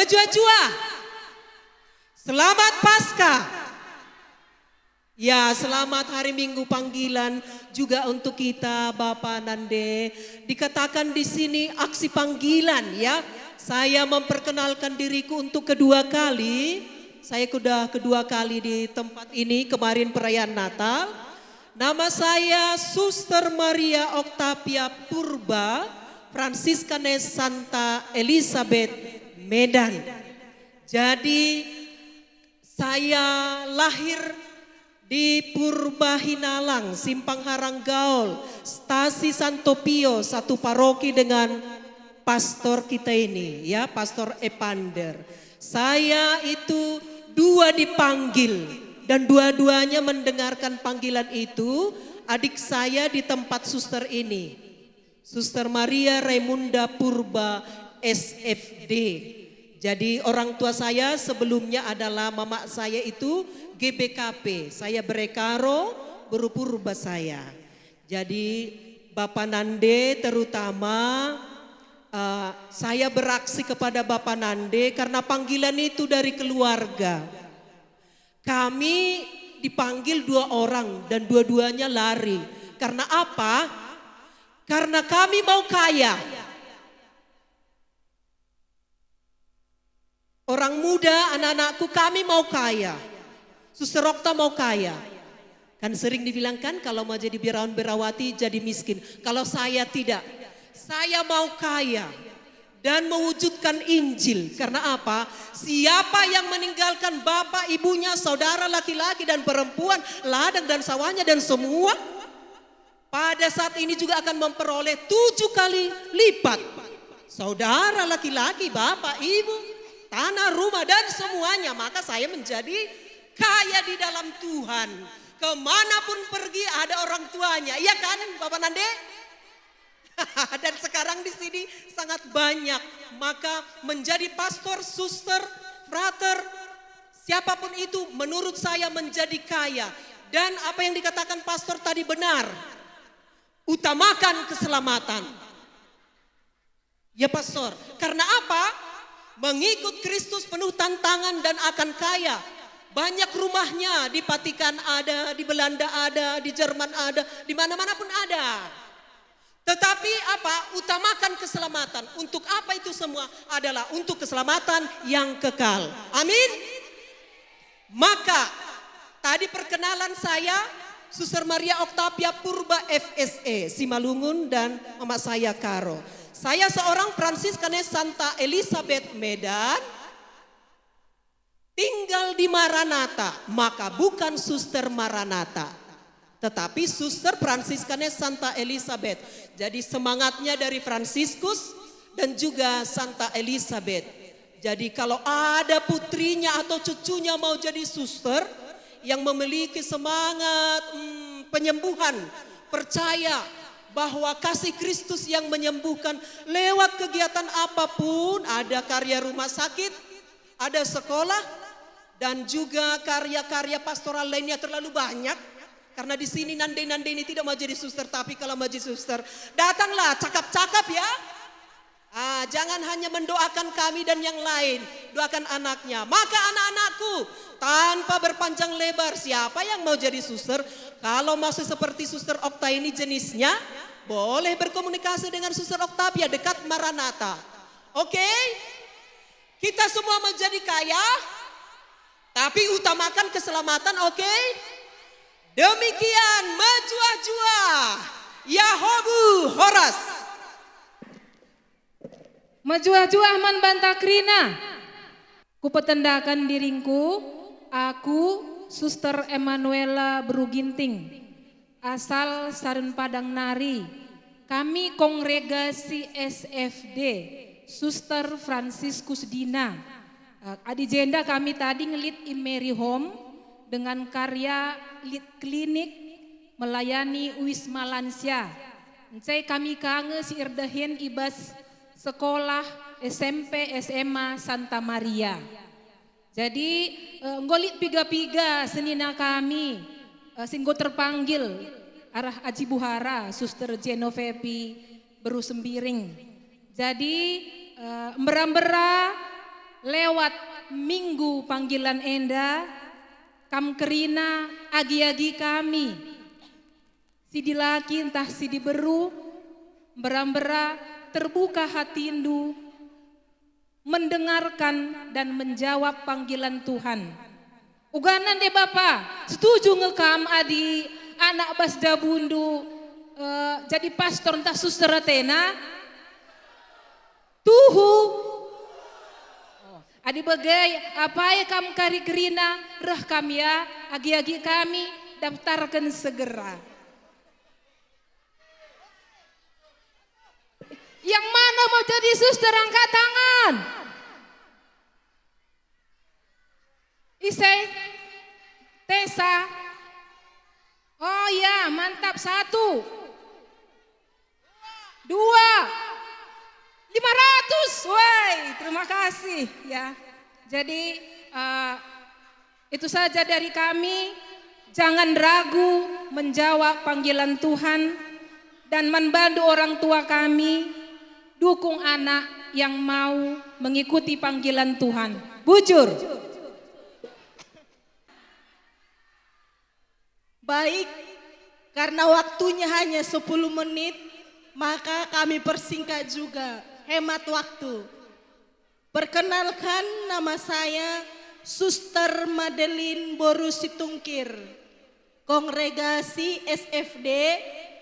Mejua-jua. Selamat Paskah. Ya, selamat hari Minggu panggilan juga untuk kita Bapak Nande. Dikatakan di sini aksi panggilan ya. Saya memperkenalkan diriku untuk kedua kali. Saya sudah kedua kali di tempat ini kemarin perayaan Natal. Nama saya Suster Maria Octavia Purba, Fransiskanes Santa Elizabeth, Medan. Jadi saya lahir di Purba Hinalang, Simpang Haranggaol, Stasi Santo Pio, satu paroki dengan pastor kita ini ya, Pastor Epander. Saya itu dua dipanggil dan dua-duanya mendengarkan panggilan itu. Adik saya di tempat suster ini, Suster Maria Raimunda Purba SFD. Jadi orang tua saya sebelumnya adalah mama saya itu GBKP. Saya berekaro berupurba saya. Jadi Bapak Nande terutama saya beraksi kepada Bapak Nande karena panggilan itu dari keluarga. Kami dipanggil dua orang dan dua-duanya lari. Karena apa? Karena kami mau kaya. Orang muda, anak-anakku kami mau kaya. Suster Okta mau kaya. Kan sering dibilangkan kalau mau jadi birawan birawati jadi miskin. Kalau saya tidak. Saya mau kaya dan mewujudkan Injil. Karena apa? Siapa yang meninggalkan bapak, ibunya, saudara laki-laki dan perempuan, ladang dan sawahnya dan semua, pada saat ini juga akan memperoleh 7 kali lipat. Saudara laki-laki, bapak, ibu, tanah, rumah dan semuanya. Maka saya menjadi kaya di dalam Tuhan. Kemanapun pergi ada orang tuanya. Iya kan Bapak Nande? Dan sekarang di sini sangat banyak. Maka menjadi pastor, suster, frater, siapapun itu menurut saya menjadi kaya. Dan apa yang dikatakan pastor tadi benar. Utamakan keselamatan. Ya pastor, karena apa? Mengikut Kristus penuh tantangan dan akan kaya. Banyak rumahnya di Vatikan ada, di Belanda ada, di Jerman ada, di mana-mana pun ada. Tetapi apa? Utamakan keselamatan. Untuk apa itu semua? Adalah untuk keselamatan yang kekal. Amin. Maka tadi perkenalan saya Suster Maria Octavia Purba FSE Simalungun dan mama saya Karo. Saya seorang Fransiskanes Santa Elizabeth Medan. Tinggal di Maranatha, maka bukan Suster Maranatha, tetapi Suster Fransiskanes Santa Elizabeth. Jadi semangatnya dari Fransiskus dan juga Santa Elizabeth. Jadi kalau ada putrinya atau cucunya mau jadi suster yang memiliki semangat penyembuhan, percaya bahwa kasih Kristus yang menyembuhkan lewat kegiatan apapun, ada karya rumah sakit, ada sekolah, dan juga karya-karya pastoral lainnya terlalu banyak. Karena di sini Nande-Nande ini tidak mau jadi suster, tapi kalau mau jadi suster, datanglah cakap-cakap ya. Jangan hanya mendoakan kami dan yang lain, doakan anaknya. Maka anak-anakku, tanpa berpanjang lebar, siapa yang mau jadi suster? Kalau masih seperti Suster Okta ini jenisnya, boleh berkomunikasi dengan Suster Octavia dekat Maranatha. Oke? Kita semua menjadi kaya, tapi utamakan keselamatan, oke? Demikian Mejua-jua, Yahobu Horas. Mejua-jua man bantakrina. Kupetendakan diringku, aku Suster Emanuela Beruginting, asal Saren Padang Nari. Kami kongregasi SFD, Suster Fransiskus Dina. Adijenda kami tadi ngelit Mary Home dengan karya lead klinik melayani Wisma Lansia. Encai kami kange si irdahin ibas sekolah SMP SMA Santa Maria. Jadi ngolit piga-piga senina kami singgo terpanggil arah Aji Buhara Suster Genovepi Beru Sembiring. Jadi mbera-mbera lewat minggu panggilan enda, kam kerina agi-agi kami. Sidi laki entah sidi beru, berambera terbuka hati indu, mendengarkan dan menjawab panggilan Tuhan. Uganan deh Bapak, setuju ngekam adi anak basda bundu jadi pastor entah suster tena? Tuhu. Adi bagai apa ya kam kari kerina reh kami ya agi-agi kami daftarkan segera. Yang mana mau jadi suster angkat tangan? Isai, Tessa. Oh ya mantap 1, 2, 500. Woi terima kasih ya. Jadi itu saja dari kami. Jangan ragu menjawab panggilan Tuhan dan membantu orang tua kami. Dukung anak yang mau mengikuti panggilan Tuhan. Bujur. Baik, karena waktunya hanya 10 menit, maka kami persingkat juga, hemat waktu. Perkenalkan, nama saya Suster Madeline Boru Situngkir, kongregasi SFD,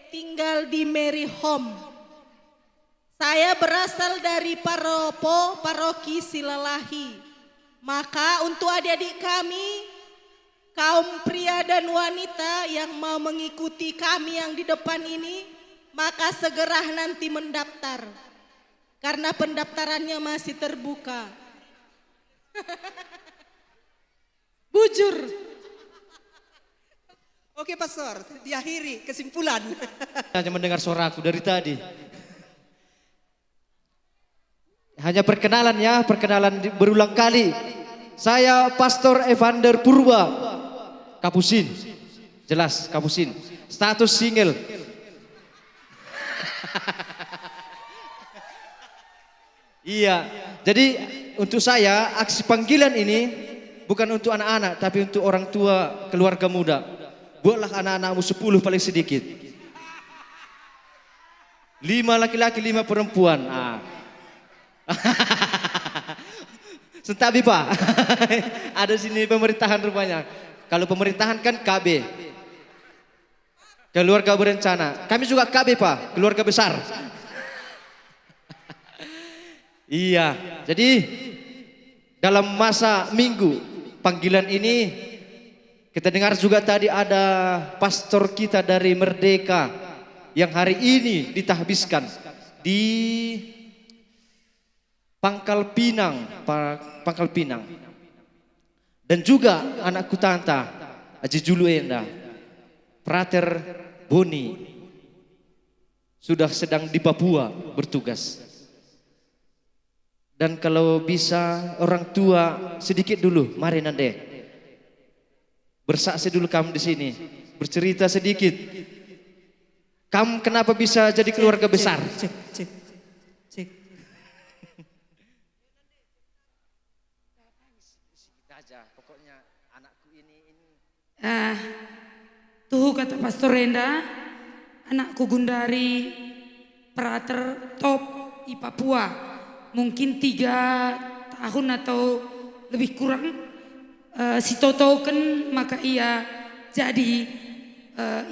tinggal di Mary Home. Saya berasal dari Paroki Silalahi. Maka untuk adik-adik kami, kaum pria dan wanita yang mau mengikuti kami yang di depan ini, maka segera nanti mendaftar. Karena pendaftarannya masih terbuka. Bujur. Oke Pastor, diakhiri kesimpulan. Hanya mendengar suaraku dari tadi. Hanya perkenalan ya, perkenalan berulang kali. Saya Pastor Evander Purba, Kapusin. Jelas, Kapusin. Status single. Iya, jadi untuk saya aksi panggilan ini bukan untuk anak-anak, tapi untuk orang tua, keluarga muda. Buatlah anak-anakmu 10 paling sedikit. 5 laki-laki, 5 perempuan. Sentabi Pak. Ada sini pemerintahan rupanya. Kalau pemerintahan kan KB. Keluarga berencana. Kami juga KB Pak, keluarga besar. Iya, jadi dalam masa minggu panggilan ini kita dengar juga tadi ada pastor kita dari Merdeka yang hari ini ditahbiskan di Pangkal Pinang. Dan juga anakku Tanta, Aji Julu Enda, Prater Boni, sudah sedang di Papua bertugas. Dan kalau bisa orang tua sedikit dulu, mari Nande. Bersaksi dulu kamu di sini, bercerita sedikit. Kamu kenapa bisa jadi keluarga besar? Cek. Pokoknya anakku ini. Tuh kata Pastor Renda, anakku Gundari Prater top di Papua. Mungkin 3 tahun atau lebih kurang si totoken maka ia jadi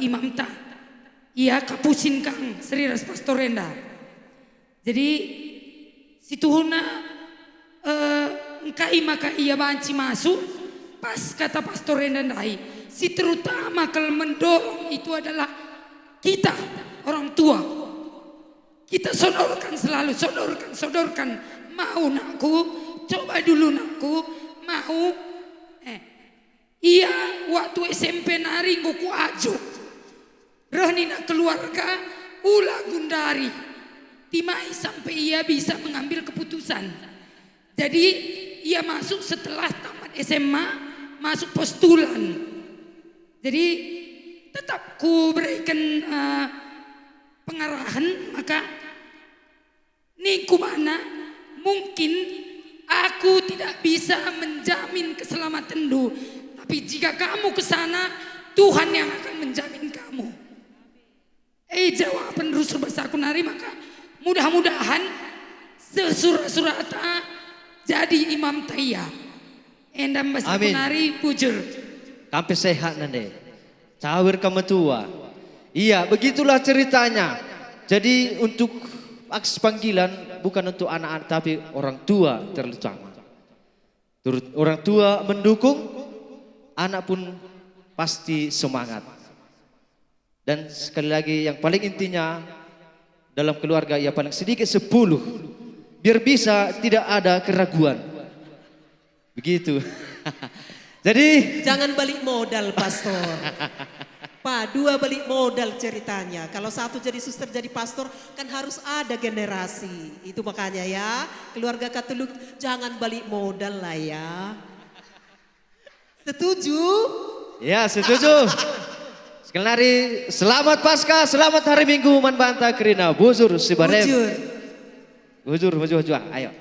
imam ta. Ia kapusin kang serius Pastor Renda. Jadi si tuhuna engkai maka ia banci masuk pas kata Pastor Renda dai. Si terutama kalau mendorong itu adalah kita orang tua. Kita sodorkan. Mau nakku, coba dulu nakku, mau. Iya waktu SMP nari nguku ajo. Rohnina keluarga ulah Gundari. Timai sampai ia bisa mengambil keputusan. Jadi ia masuk setelah tamat SMA, masuk postulan. Jadi tetap ku berikan pengarahan, maka niku mana mungkin Aku tidak bisa menjamin keselamatanmu, tapi jika kamu ke sana, Tuhan yang akan menjamin kamu. Jawaban Rusur Besar Kunari, maka mudah-mudahan sesurata jadi imam taya. Endam Besar Amin. Kunari bujur. Sampai sehat nande. Cawir kamu tua. Iya, begitulah ceritanya. Jadi untuk aksi panggilan bukan untuk anak-anak tapi orang tua terutama. Orang tua mendukung, anak pun pasti semangat. Dan sekali lagi yang paling intinya dalam keluarga ya paling sedikit 10. Biar bisa tidak ada keraguan. Begitu. Jadi Jangan balik modal, pastor. Pak, 2 balik modal ceritanya. Kalau 1 jadi suster, jadi pastor, kan harus ada generasi. Itu makanya ya, keluarga Katolik jangan balik modal lah ya. Setuju? ya setuju. Sekali lagi selamat Paskah, selamat hari Minggu man banta kerina bujur si barem. Jujur. Bujur, ayo.